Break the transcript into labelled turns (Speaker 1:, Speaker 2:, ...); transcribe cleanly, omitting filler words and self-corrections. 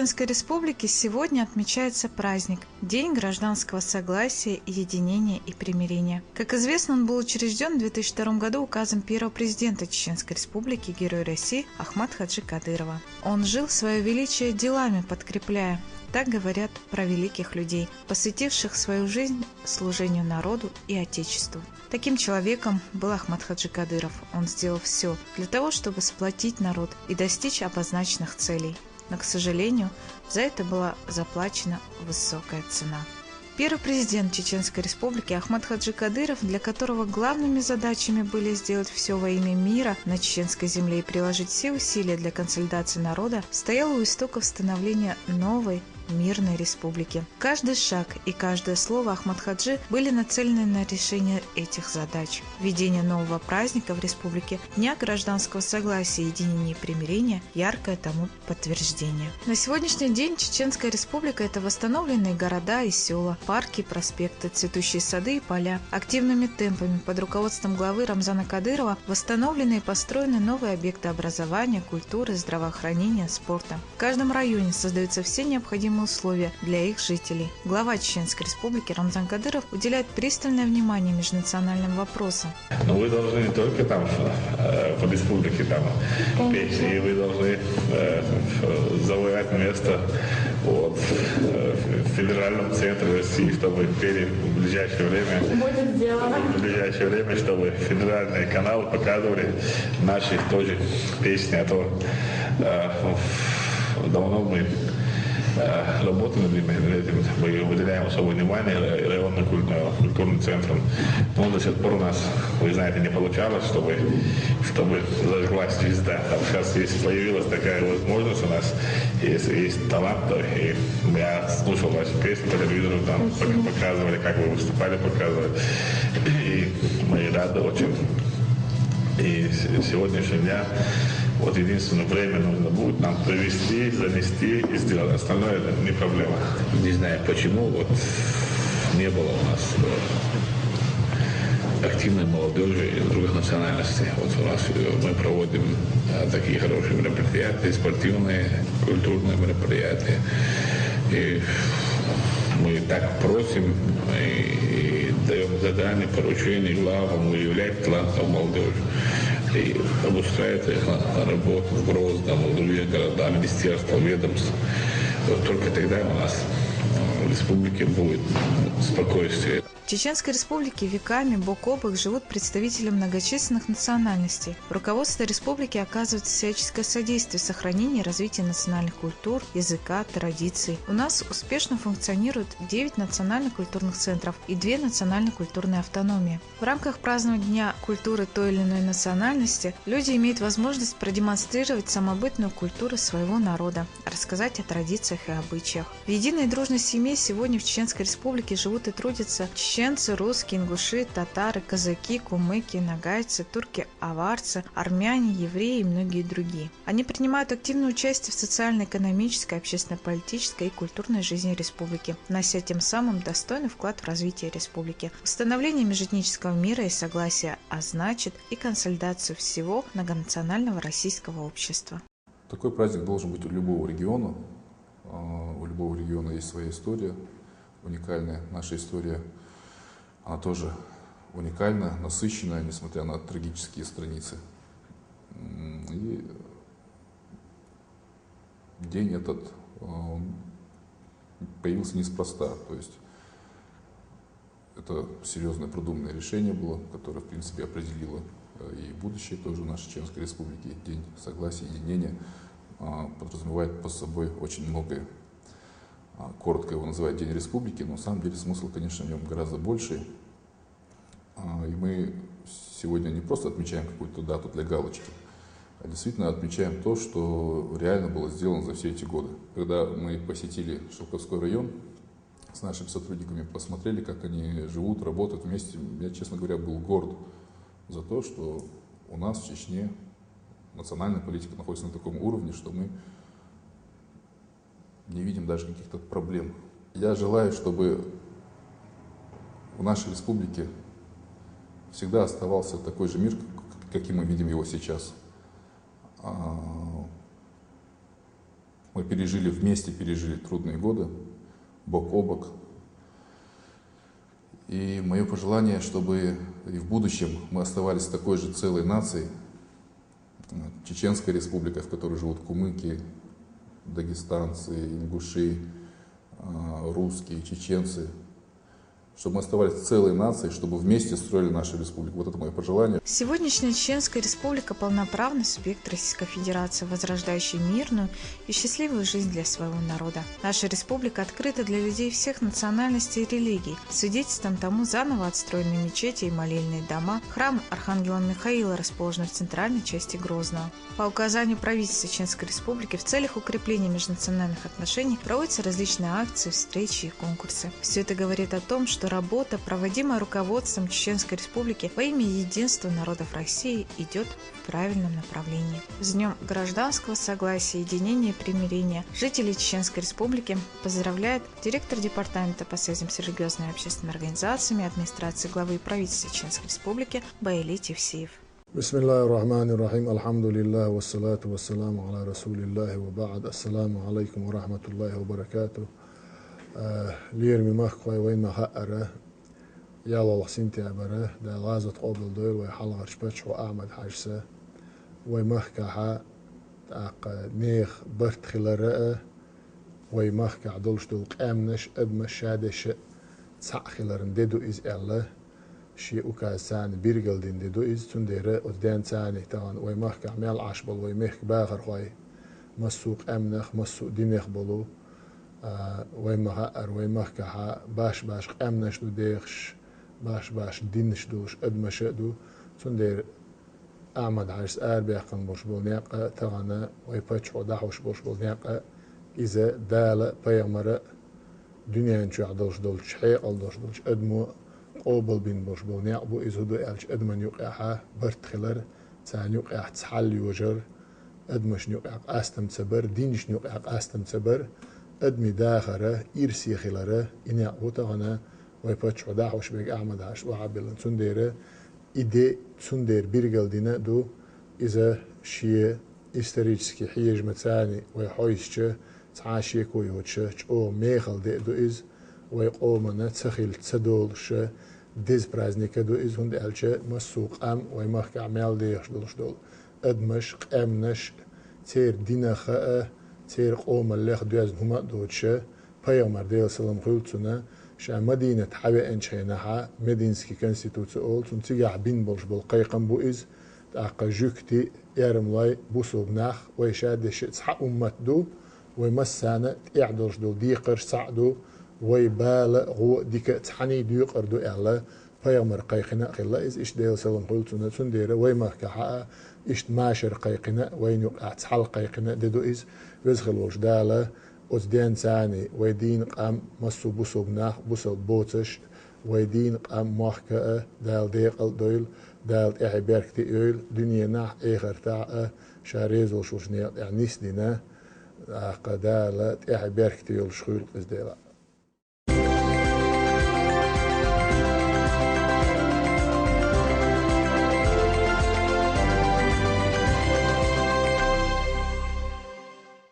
Speaker 1: Чеченской Республике сегодня отмечается праздник – День гражданского согласия, единения и примирения. Как известно, он был учрежден в 2002 году указом первого президента Чеченской Республики, Героя России Ахмата Хаджи Кадырова. Он жил свое величие делами подкрепляя. Так говорят про великих людей, посвятивших свою жизнь служению народу и Отечеству. Таким человеком был Ахмат Хаджи Кадыров. Он сделал все для того, чтобы сплотить народ и достичь обозначенных целей. Но, к сожалению, за это была заплачена высокая цена. Первый президент Чеченской Республики Ахмат Хаджи Кадыров, для которого главными задачами были сделать все во имя мира на чеченской земле и приложить все усилия для консолидации народа, стоял у истоков становления новой мирной республики. Каждый шаг и каждое слово Ахмат Хаджи были нацелены на решение этих задач. Введение нового праздника в республике Дня гражданского согласия, единения и примирения – яркое тому подтверждение. На сегодняшний день Чеченская Республика – это восстановленные города и села, парки, проспекты, цветущие сады и поля. Активными темпами под руководством главы Рамзана Кадырова восстановлены и построены новые объекты образования, культуры, здравоохранения, спорта. В каждом районе создаются все необходимые условия для их жителей. Глава Чеченской Республики Рамзан Кадыров уделяет пристальное внимание межнациональным вопросам.
Speaker 2: Но вы должны не только там по республике петь, и вы должны завоевать место в федеральном центре России, чтобы пели в ближайшее время.
Speaker 3: Будет сделано.
Speaker 2: В ближайшее время, чтобы федеральные каналы показывали наши тоже песни, а то давно мы работаем над этим, мы выделяем особое внимание районным культурным центрам. Но до сих пор у нас, вы знаете, не получалось, чтобы зажглась звезда. Там сейчас появилась такая возможность у нас, есть талант. И я слушал ваши песни по телевизору, там показывали, как вы выступали, показывали. И мы рады очень. И сегодняшний дня единственное время нужно будет нам провести, занести и сделать. Остальное это не проблема.
Speaker 4: Не знаю почему, не было у нас активной молодежи из других национальностей. У нас мы проводим такие хорошие мероприятия, спортивные, культурные мероприятия. И мы так просим и даем задания, поручения главам выявлять талантов молодежи и обустраивать их на работу в Грозном, в других городах, министерства, ведомств. Только тогда у нас в республике будет спокойствие.
Speaker 1: В Чеченской Республике веками бок о бок живут представители многочисленных национальностей. Руководство республики оказывает всяческое содействие сохранению и развитию национальных культур, языка, традиций. У нас успешно функционирует 9 национальных культурных центров и 2 национальных культурные автономии. В рамках празднования Дня культуры той или иной национальности люди имеют возможность продемонстрировать самобытную культуру своего народа, рассказать о традициях и обычаях. В единой дружной семье сегодня в Чеченской Республике живут и трудятся чеченцы, русские, ингуши, татары, казаки, кумыки, нагайцы, турки, аварцы, армяне, евреи и многие другие. Они принимают активное участие в социально-экономической, общественно-политической и культурной жизни республики, внося тем самым достойный вклад в развитие республики, установление межэтнического мира и согласия, а значит и консолидацию всего многонационального российского общества.
Speaker 5: Такой праздник должен быть у любого региона. У любого региона есть своя история, уникальная. Наша история, она тоже уникальна, насыщенная, несмотря на трагические страницы. И день этот появился неспроста. То есть это серьезное продуманное решение было, которое, в принципе, определило и будущее тоже нашей Чеченской Республики. День согласия, единения подразумевает под собой очень многое. Коротко его называют День Республики, но на самом деле смысл, конечно, в нем гораздо больше. И мы сегодня не просто отмечаем какую-то дату для галочки, а действительно отмечаем то, что реально было сделано за все эти годы. Когда мы посетили Шелковской район с нашими сотрудниками, посмотрели, как они живут, работают вместе, я, честно говоря, был горд за то, что у нас в Чечне национальная политика находится на таком уровне, что мы не видим даже каких-то проблем. Я желаю, чтобы в нашей республике всегда оставался такой же мир, каким мы видим его сейчас. Мы вместе пережили трудные годы, бок о бок. И мое пожелание, чтобы и в будущем мы оставались такой же целой нацией, Чеченская республика, в которой живут кумыки, дагестанцы, ингуши, русские, чеченцы, чтобы мы оставались целой нацией, чтобы вместе строили нашу республику. Вот это мое пожелание.
Speaker 1: Сегодняшняя Чеченская республика – полноправный субъект Российской Федерации, возрождающий мирную и счастливую жизнь для своего народа. Наша республика открыта для людей всех национальностей и религий. Свидетельством тому заново отстроенные мечети и молельные дома, храм Архангела Михаила, расположенный в центральной части Грозного. По указанию правительства Чеченской республики в целях укрепления межнациональных отношений проводятся различные акции, встречи и конкурсы. Все это говорит о том, что работа, проводимая руководством Чеченской республики во имя единства народов России, идет в правильном направлении. С Днем гражданского согласия, единения и примирения жители Чеченской республики поздравляет директор департамента по связям с религиозными и общественными организациями администрации главы и правительства Чеченской республики Баили Тевсиев.
Speaker 3: Бисмиллахи рахмани рахим, алхамдулиллах, вассалату вассаламу аля расулиллахи ва ба'д, ассаламу алейкум ва рахматуллахи ва баракату. ليرمي مخوي وين ما خأره يلا لحسنتي عبره ده غازة قبل دول ويحل غرشبتش وأعمد حاجسة ويمخكها تاق نيخ برت خلرقة ويمخكع دولش دول قامنش أدمش شادش تسع خلرن ديدو إز إعلا شيء وكاز ساني بيرجل دين ديدو إز تندير قدام ساني تان ويمخكع ميال عشبل ويمخك باخر خوي مسوق أمنخ مسوق دينخ بلو ويمها ويمخكها باش قامنش دو ديخش باش دينش دوش أدمش دو تندير أعمد عرس بيقن بوش بولنياقة تغانا ويباتش وداحوش بوش بولنياقة إذا دالة بيغمرة دنيا نشو عدلش دولش حيق الدولش دولش أدمو قوبل بين بوش بولنياق بو إذا دو إلش أدمن يوقعها برت خلر تسان يوقع تسحل يوجر أدمش يوقع أستم تبر دينش يوقع أستم تبر أدمي داخرة إرسي خلره إني أقوتغنا ويباتش وداحوش بيق أعمد عش وعبلن تنديره إيدي تندير بيرجل دينا دو إذا شيء исторически حيج متاني ويحويشة تعاشي كويوتشة أو ميخل دي دو إز ويقومنا تخيل تدولش ديز برازنيكا دو إز هند ألشة مسوق أم ويمخك عمال ديش دولش دول أدمش قامنش تير دينا خاء تير قوم الليخ دوازن هما دوتشة بيغمر ديال سلام خلطنا شا مدينة حبي انشينها مدينسكي كونستيتوتسي اول تنتيجع بين بولش بالقيقم بو إز تاقا جوكتي يرملاي بوصوب ناخ ويشادش تسحق أمت دو ويمسانا تقعدوش دو ديقرش سعدو ويبالغو ديك تحني ديقر دو إعلا بيغمر قيقنا خلا إز إش ديال سلام خلطنا تندير ويمخك حقا إش ماشر قيقنا وين يقع تحل قيقنا دو إز ويزخل وش دالا أزدين ثاني ويدين قام مسو بوصوب ناخ بوصوب بوتش ويدين قام مخكا دال ديقل دويل دال إعي بيركتي إيل دنيا ناح إيخر تاع شاريز وشوشنيات يعني نسدنا قدالة إعي بيركتي إيل شخول قزديلا